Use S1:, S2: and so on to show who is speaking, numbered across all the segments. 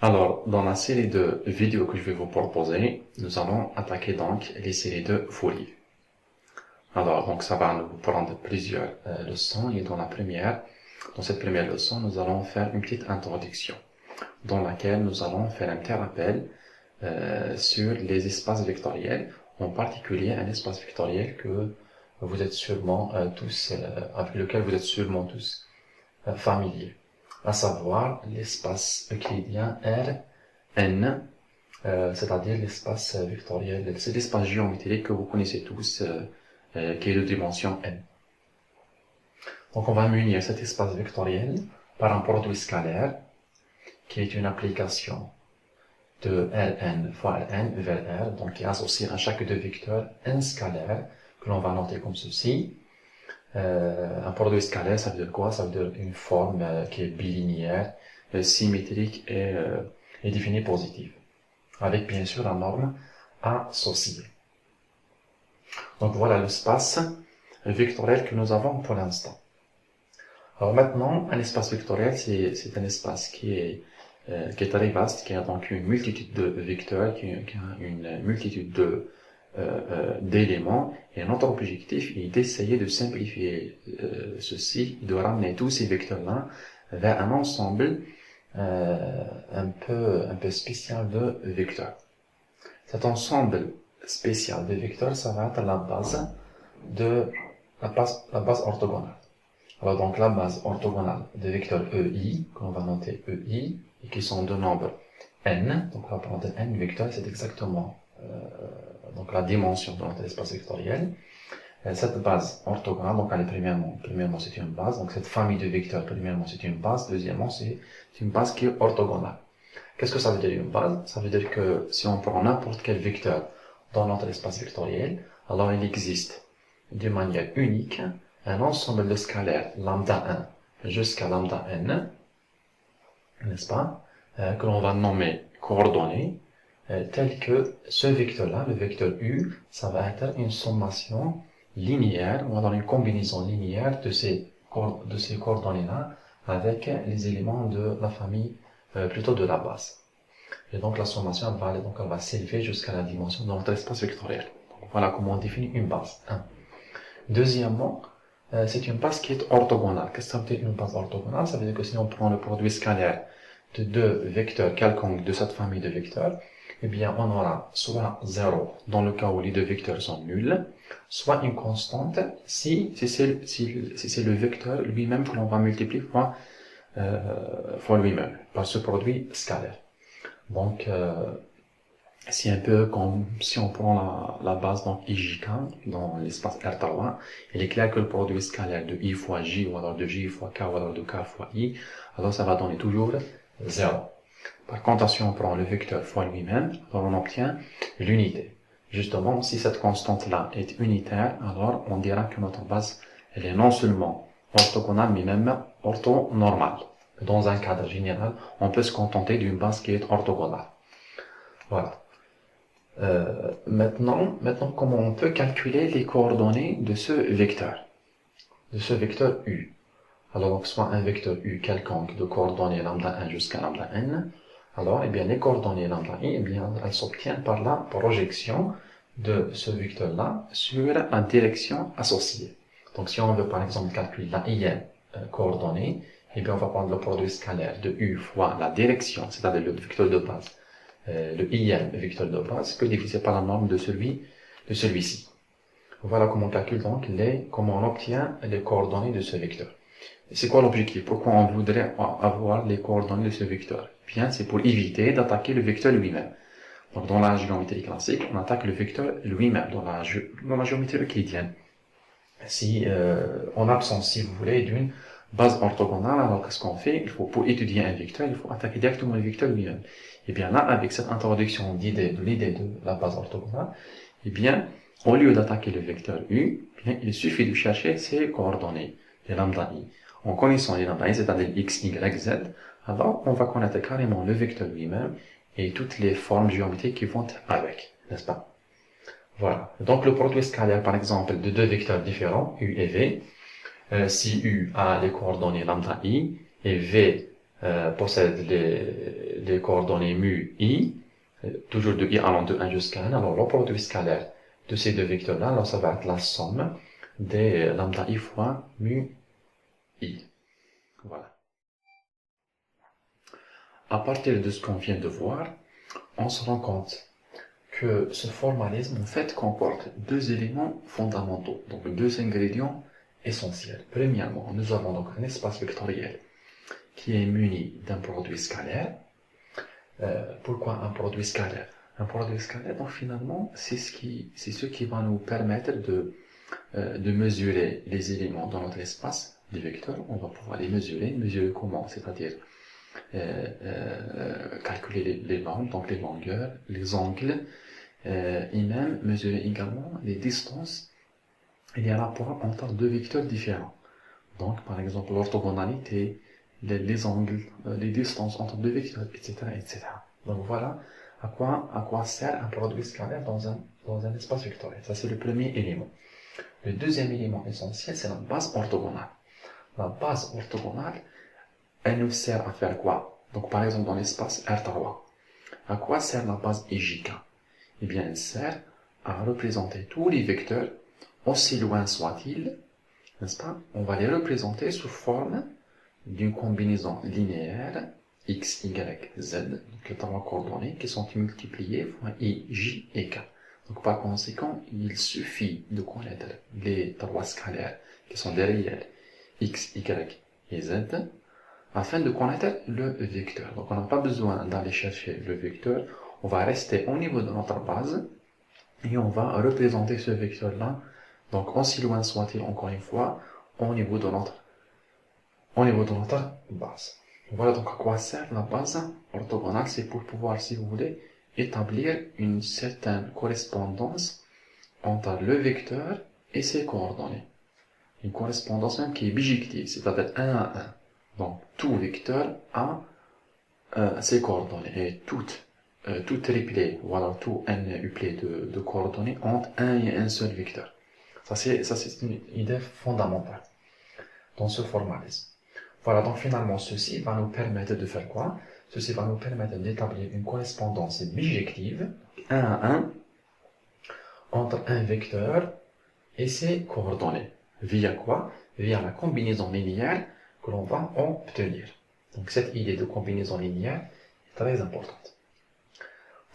S1: Alors, dans la série de vidéos que je vais vous proposer, nous allons attaquer donc les séries de Fourier. Alors, donc ça va nous prendre plusieurs leçons et dans cette première leçon, nous allons faire une petite introduction dans laquelle nous allons faire un petit rappel sur les espaces vectoriels, en particulier un espace vectoriel que vous êtes sûrement avec lequel vous êtes sûrement tous familiers, à savoir l'espace euclidien Rn, c'est-à-dire l'espace vectoriel, c'est l'espace géométrique que vous connaissez tous, qui est de dimension n. Donc on va munir cet espace vectoriel par un produit scalaire, qui est une application de Rn fois Rn vers R, donc qui associe à chaque deux vecteurs n scalaire, que l'on va noter comme ceci. Un produit scalaire, ça veut dire quoi? Ça veut dire une forme qui est bilinéaire, symétrique et définie positive, avec bien sûr la norme associée. Donc voilà l'espace vectoriel que nous avons pour l'instant. Alors maintenant, un espace vectoriel, c'est un espace qui est très vaste, qui a donc une multitude de vecteurs, qui a une multitude d'éléments, et notre objectif est d'essayer de simplifier ceci, de ramener tous ces vecteurs-là vers un ensemble un peu spécial de vecteurs. Cet ensemble spécial de vecteurs, ça va être la base orthogonale. Alors donc la base orthogonale des vecteurs EI, qu'on va noter EI, et qui sont de nombre n, donc on va prendre n vecteurs, c'est exactement donc la dimension de notre espace vectoriel. Cette base orthogonale, donc elle est premièrement c'est une base, donc cette famille de vecteurs, premièrement c'est une base, deuxièmement c'est une base qui est orthogonale. Qu'est-ce que ça veut dire une base? Ça veut dire que si on prend n'importe quel vecteur dans notre espace vectoriel, alors il existe de manière unique un ensemble de scalaires lambda 1 jusqu'à lambda n, n'est-ce pas, que l'on va nommer coordonnées, tel que ce vecteur-là, le vecteur u, ça va être une sommation linéaire, ou alors une combinaison linéaire de ces coordonnées-là avec les éléments de la famille, plutôt de la base. Et donc la sommation elle va s'élever jusqu'à la dimension de notre espace vectoriel. Donc, voilà comment on définit une base 1. Deuxièmement, c'est une base qui est orthogonale. Qu'est-ce que ça veut dire une base orthogonale? Ça veut dire que si on prend le produit scalaire de deux vecteurs quelconques de cette famille de vecteurs, eh bien on aura soit 0 dans le cas où les deux vecteurs sont nuls, soit une constante si c'est le vecteur lui-même que l'on va multiplier fois lui-même par ce produit scalaire. Donc c'est un peu comme si on prend la base donc IJK dans l'espace R3, il est clair que le produit scalaire de I fois J, ou alors de J fois K, ou alors de K fois I, alors ça va donner toujours 0. Par contre, si on prend le vecteur fois lui-même, alors on obtient l'unité. Justement, si cette constante-là est unitaire, alors on dira que notre base, elle est non seulement orthogonale, mais même orthonormale. Dans un cadre général, on peut se contenter d'une base qui est orthogonale. Voilà. Maintenant, comment on peut calculer les coordonnées de ce vecteur U. Alors, donc, soit un vecteur U quelconque de coordonnées lambda 1 jusqu'à lambda n, alors, eh bien, les coordonnées lambda i, eh bien, elles s'obtiennent par la projection de ce vecteur-là sur la direction associée. Donc, si on veut, par exemple, calculer la ième coordonnée, eh bien, on va prendre le produit scalaire de U fois la direction, c'est-à-dire le vecteur de base, le ième vecteur de base, que divisé par la norme de celui-ci. Voilà comment on calcule donc comment on obtient les coordonnées de ce vecteur. C'est quoi l'objectif? Pourquoi on voudrait avoir les coordonnées de ce vecteur? Bien, c'est pour éviter d'attaquer le vecteur lui-même. Donc, dans la géométrie classique, on attaque le vecteur lui-même, dans la géométrie euclidienne. Si, en absence, si vous voulez, d'une base orthogonale, alors qu'est-ce qu'on fait? Pour étudier un vecteur, il faut attaquer directement le vecteur lui-même. Et bien là, avec cette introduction de l'idée de la base orthogonale, eh bien, au lieu d'attaquer le vecteur U, bien, il suffit de chercher ses coordonnées, les lambda i. En connaissant les lambda i, c'est-à-dire x, y, z, alors on va connaître carrément le vecteur lui-même et toutes les formes géométriques qui vont avec, n'est-ce pas? Voilà. Donc le produit scalaire, par exemple, de deux vecteurs différents, U et V, si U a les coordonnées lambda i et V possède les coordonnées mu i, toujours de i allant de 1 jusqu'à 1. Alors le produit scalaire de ces deux vecteurs-là, alors ça va être la somme des lambda i fois mu i. Voilà. À partir de ce qu'on vient de voir, on se rend compte que ce formalisme, en fait, comporte deux éléments fondamentaux, donc deux ingrédients essentiels. Premièrement, nous avons donc un espace vectoriel qui est muni d'un produit scalaire. Pourquoi un produit scalaire? Un produit scalaire, donc finalement, c'est ce qui va nous permettre de mesurer les éléments dans notre espace, les vecteurs. On va pouvoir les mesurer comment? C'est-à-dire calculer les bandes, donc les longueurs, les angles, et même mesurer également les distances et les rapports entre deux vecteurs différents. Donc, par exemple, l'orthogonalité, les angles, les distances entre deux vecteurs, etc., etc. Donc voilà à quoi sert un produit scalaire dans un espace vectoriel. Ça, c'est le premier élément. Le deuxième élément essentiel, c'est la base orthogonale. La base orthogonale, elle nous sert à faire quoi? Donc, par exemple, dans l'espace R3, à quoi sert la base IJK? Eh bien, elle sert à représenter tous les vecteurs, aussi loin soient-ils, n'est-ce pas? On va les représenter sous forme d'une combinaison linéaire x, y, z, donc les trois coordonnées qui sont multipliées fois i, j et k. Donc par conséquent, il suffit de connaître les trois scalaires qui sont derrière x, y et z afin de connaître le vecteur. Donc on n'a pas besoin d'aller chercher le vecteur, on va rester au niveau de notre base et on va représenter ce vecteur-là, donc aussi loin soit-il encore une fois, au niveau de notre base. Voilà donc à quoi sert la base orthogonale, c'est pour pouvoir, si vous voulez, établir une certaine correspondance entre le vecteur et ses coordonnées. Une correspondance même qui est bijective, c'est-à-dire 1 à 1. Donc tout vecteur a ses coordonnées, et tout triplé, ou alors tout n uplé de coordonnées entre un et un seul vecteur. Ça c'est une idée fondamentale dans ce formalisme. Voilà, donc finalement, ceci va nous permettre de faire quoi? Ceci va nous permettre d'établir une correspondance bijective, 1 à 1, entre un vecteur et ses coordonnées. Via quoi? Via la combinaison linéaire que l'on va obtenir. Donc cette idée de combinaison linéaire est très importante.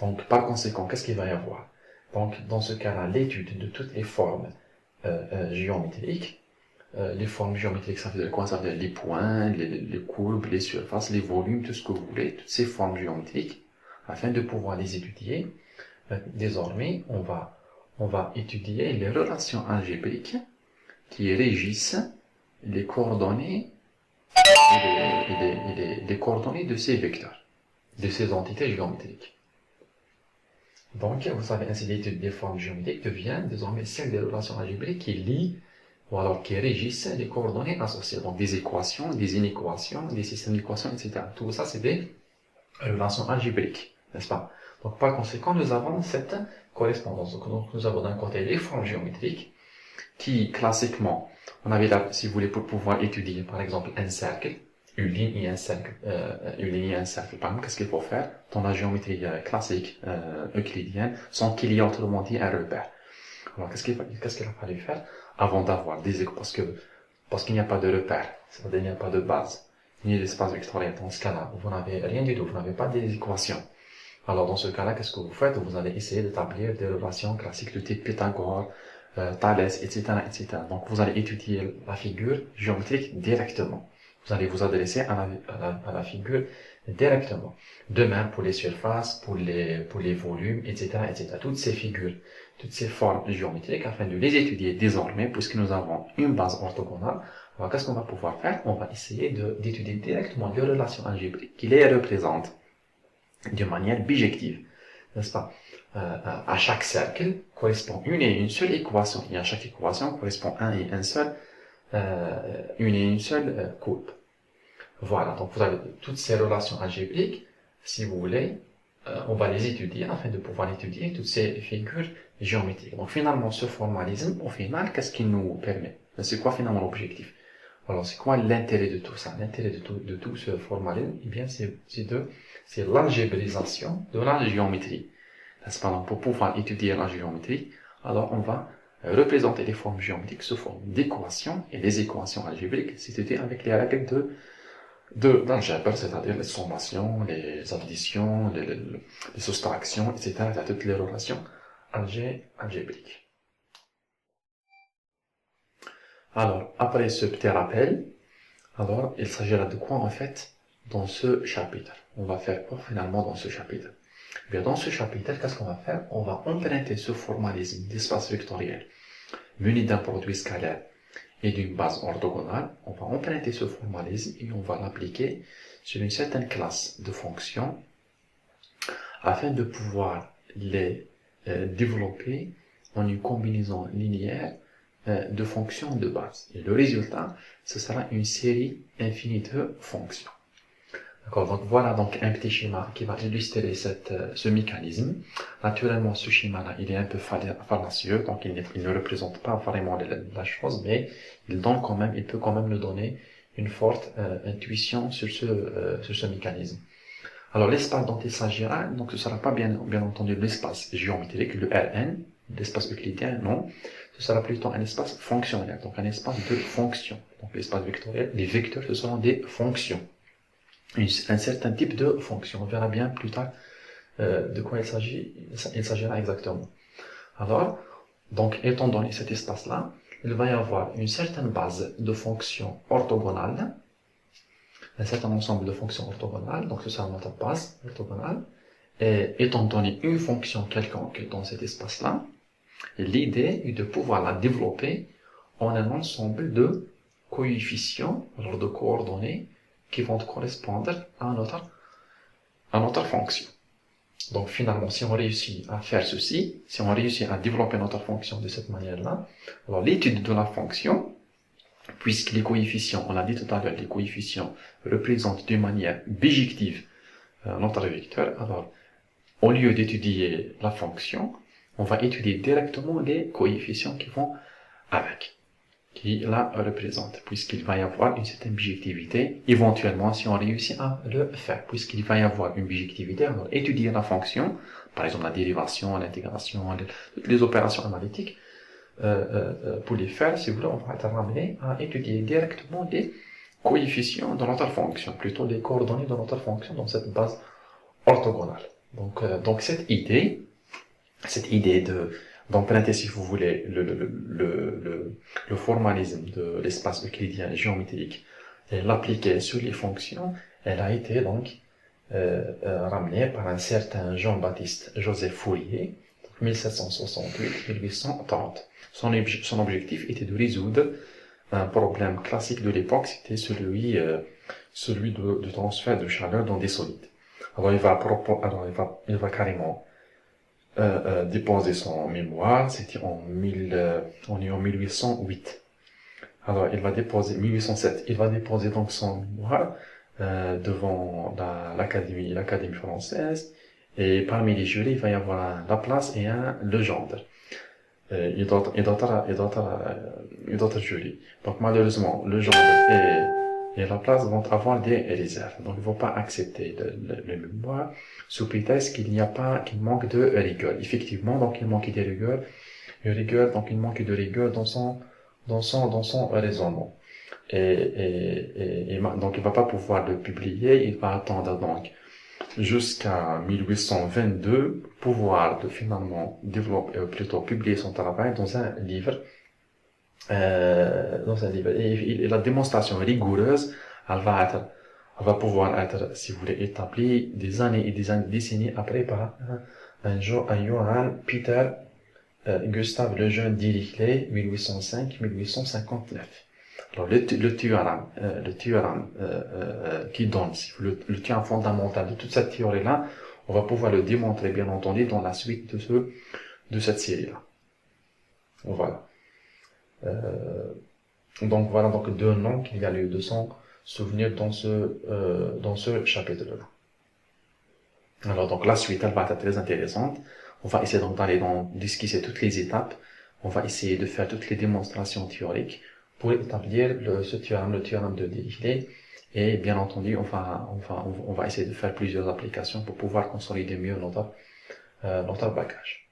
S1: Donc par conséquent, qu'est-ce qu'il va y avoir? Donc dans ce cas-là, l'étude de toutes les formes géométriques. Les formes géométriques, ça veut dire quoi? Ça veut dire les points, les courbes, les surfaces, les volumes, tout ce que vous voulez, toutes ces formes géométriques, afin de pouvoir les étudier. Désormais, on va étudier les relations algébriques qui régissent les coordonnées et les coordonnées de ces vecteurs, de ces entités géométriques. Donc, vous savez, ainsi l'étude des formes géométriques devient désormais celle des relations algébriques qui lient ou alors qui régissent les coordonnées associées, donc des équations, des inéquations, des systèmes d'équations, etc. Tout ça, c'est des relations algébriques, n'est-ce pas? Donc, par conséquent, nous avons cette correspondance. Donc, nous avons d'un côté les formes géométriques, qui, classiquement, on avait là, si vous voulez, pour pouvoir étudier, par exemple, un cercle, une ligne et un cercle, Par exemple, qu'est-ce qu'il faut faire? Dans la géométrie classique, euclidienne, sans qu'il y ait autrement dit un repère. Alors, qu'est-ce qu'il a fallu faire avant d'avoir des équations, parce qu'il n'y a pas de repère, c'est-à-dire il n'y a pas de base, ni d'espace vectoriel. Dans ce cas-là, vous n'avez rien du tout, vous n'avez pas des équations. Alors, dans ce cas-là, qu'est-ce que vous faites? Vous allez essayer d'établir des relations classiques de type Pythagore, Thalès, etc., etc. Donc, vous allez étudier la figure géométrique directement. Vous allez vous adresser à la figure directement. De même pour les surfaces, pour les volumes, etc., etc. Toutes ces figures, toutes ces formes géométriques, afin de les étudier désormais, puisque nous avons une base orthogonale. Alors, qu'est-ce qu'on va pouvoir faire? On va essayer d'étudier directement les relations algébriques qui les représentent de manière bijective, n'est-ce pas? À chaque cercle correspond une seule équation, et à chaque équation correspond une seule courbe. Voilà, donc vous avez toutes ces relations algébriques, si vous voulez, on va les étudier afin de pouvoir étudier toutes ces figures géométriques. Donc finalement, ce formalisme, au final, qu'est-ce qu'il nous permet? C'est quoi finalement l'objectif? Alors, c'est quoi l'intérêt de tout ça? L'intérêt de tout ce formalisme, eh bien, c'est l'algébrisation de la géométrie. N'est-ce pas? Donc, pour pouvoir étudier la géométrie, alors on va représenter les formes géométriques sous forme d'équations, et les équations algébriques, c'est étudié avec les règles d'algèbre, c'est-à-dire les sommations, les additions, les soustractions, etc., toutes les relations algébriques. Alors, après ce petit rappel, alors, il s'agira de quoi, en fait, dans ce chapitre? On va faire quoi, finalement, dans ce chapitre? Eh bien, dans ce chapitre, qu'est-ce qu'on va faire? On va emprunter ce formalisme d'espace vectoriel muni d'un produit scalaire et d'une base orthogonale. On va emprunter ce formalisme et on va l'appliquer sur une certaine classe de fonctions afin de pouvoir les développer en une combinaison linéaire de fonctions de base. Et le résultat, ce sera une série infinie de fonctions. D'accord, donc voilà donc un petit schéma qui va illustrer ce mécanisme. Naturellement, ce schéma-là, il est un peu fallacieux, donc il ne représente pas vraiment la chose, mais il peut quand même nous donner une forte intuition sur ce mécanisme. Alors l'espace dont il s'agira, donc ce ne sera pas bien entendu l'espace géométrique, le Rn, l'espace euclidien, non. Ce sera plutôt un espace fonctionnel, donc un espace de fonctions. Donc l'espace vectoriel, les vecteurs, ce seront des fonctions. Un certain type de fonction. On verra bien plus tard de quoi il s'agira exactement. Alors, donc étant donné cet espace-là, il va y avoir une certaine base de fonctions orthogonales, un certain ensemble de fonctions orthogonales, donc ce sera notre base orthogonale, et étant donné une fonction quelconque dans cet espace-là, l'idée est de pouvoir la développer en un ensemble de coefficients, alors de coordonnées, qui vont correspondre à notre fonction. Donc finalement, si on réussit à faire ceci, si on réussit à développer notre fonction de cette manière-là, alors l'étude de la fonction, puisque les coefficients, on l'a dit tout à l'heure, les coefficients représentent d'une manière bijective notre vecteur, alors au lieu d'étudier la fonction, on va étudier directement les coefficients qui vont avec, qui la représentent, puisqu'il va y avoir une certaine bijectivité, éventuellement si on réussit à le faire, puisqu'il va y avoir une bijectivité, alors étudier la fonction, par exemple la dérivation, l'intégration, toutes les opérations analytiques, pour les faire, si vous voulez, on va être ramené à étudier directement les coefficients de notre fonction, plutôt les coordonnées de notre fonction dans cette base orthogonale. Donc cette idée d'emprunter, si vous voulez, le formalisme de l'espace euclidien géométrique et l'appliquer sur les fonctions, elle a été donc ramenée par un certain Jean-Baptiste Joseph Fourier, 1768-1830. Son objectif était de résoudre un problème classique de l'époque, c'était celui du transfert de chaleur dans des solides. Alors il va carrément déposer son mémoire, c'était on est en 1808. Alors il va déposer 1807. Il va déposer donc son mémoire devant l'Académie française, et parmi les jurys, il va y avoir Laplace et un Legendre. Et d'autres jurys. Donc malheureusement, Legendre et Laplace vont avoir des réserves. Donc ils ne vont pas accepter le mémoire sous prétexte qu'il manque de rigueur. Effectivement, donc il manque de rigueur, donc il manque de rigueur dans son raisonnement. Et donc il va pas pouvoir le publier, il va attendre donc jusqu'à 1822 pouvoir finalement plutôt publier son travail dans un livre. Et la démonstration rigoureuse, elle va pouvoir être, si vous voulez, établie des années et des décennies après par un Johann Peter Gustav Lejeune Dirichlet, 1805-1859. Alors le théorème qui donne le théorème fondamental de toute cette théorie-là, on va pouvoir le démontrer bien entendu dans la suite de cette série-là. Voilà. Donc voilà donc deux noms qu'il y a lieu de s'en souvenir dans ce chapitre-là. Alors donc la suite, elle va être très intéressante. On va essayer donc d'esquisser toutes les étapes. On va essayer de faire toutes les démonstrations théoriques pour établir ce théorème, le théorème de Dirichlet. Et bien entendu, on va essayer de faire plusieurs applications pour pouvoir consolider mieux notre bagage.